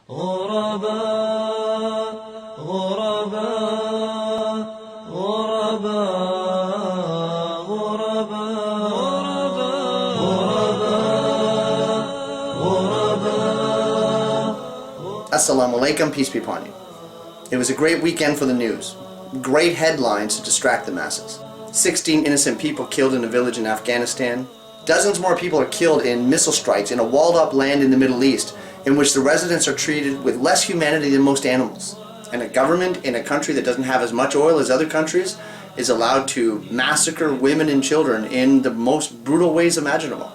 غرباء غرباء غرباء غرباء غرباء. Assalamu alaikum, peace be upon you. It was a great weekend for the news. Great headlines to distract the masses. 16 innocent people killed in a village in Afghanistan. Dozens more people are killed in missile strikes in a walled-up land in the Middle East in which the residents are treated with less humanity than most animals. And a government in a country that doesn't have as much oil as other countries is allowed to massacre women and children in the most brutal ways imaginable.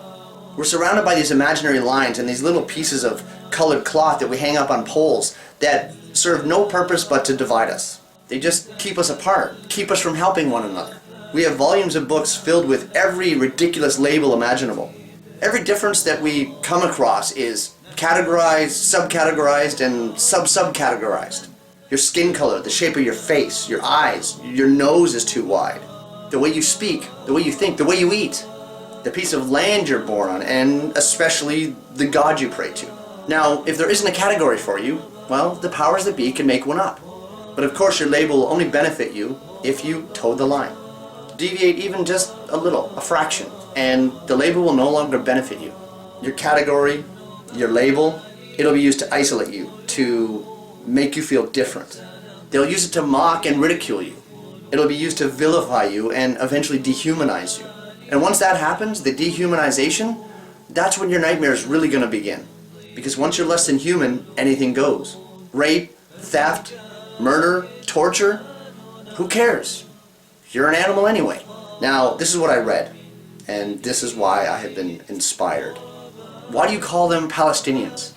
We're surrounded by these imaginary lines and these little pieces of colored cloth that we hang up on poles that serve no purpose but to divide us. They just keep us apart, keep us from helping one another. We have volumes of books filled with every ridiculous label imaginable. Every difference that we come across is categorized, subcategorized, and sub-subcategorized. Your skin color, the shape of your face, your eyes, your nose is too wide. The way you speak, the way you think, the way you eat, the piece of land you're born on, and especially the God you pray to. Now, if there isn't a category for you, well, the powers that be can make one up. But of course your label will only benefit you if you toe the line. Deviate even just a little, a fraction, and the label will no longer benefit you. Your category, your label, it'll be used to isolate you, to make you feel different. They'll use it to mock and ridicule you. It'll be used to vilify you and eventually dehumanize you. And once that happens, the dehumanization, that's when your nightmare is really going to begin. Because once you're less than human, anything goes. Rape, theft, murder, torture, who cares? You're an animal anyway. Now, this is what I read, and this is why I have been inspired. Why do you call them Palestinians?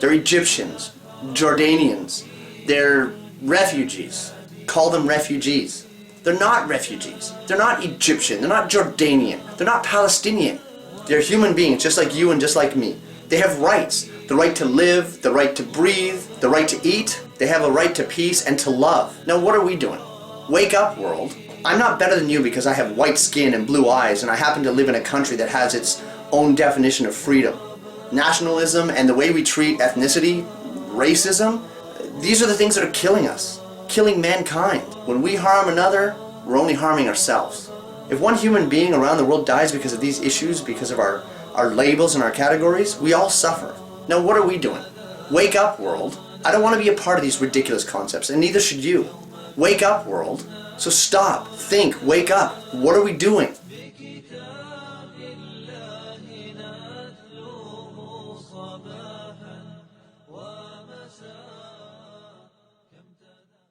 They're Egyptians, Jordanians, they're refugees. Call them refugees. They're not refugees. They're not Egyptian, they're not Jordanian, they're not Palestinian. They're human beings just like you and just like me. They have rights. The right to live, the right to breathe, the right to eat. They have a right to peace and to love. Now what are we doing? Wake up, world. I'm not better than you because I have white skin and blue eyes and I happen to live in a country that has its own definition of freedom. Nationalism and the way we treat ethnicity, racism, these are the things that are killing us, killing mankind. When we harm another, we're only harming ourselves. If one human being around the world dies because of these issues, because of our labels and our categories, we all suffer. Now what are we doing? Wake up, world. I don't want to be a part of these ridiculous concepts, and neither should you. Wake up, world. So stop, think, wake up. What are we doing?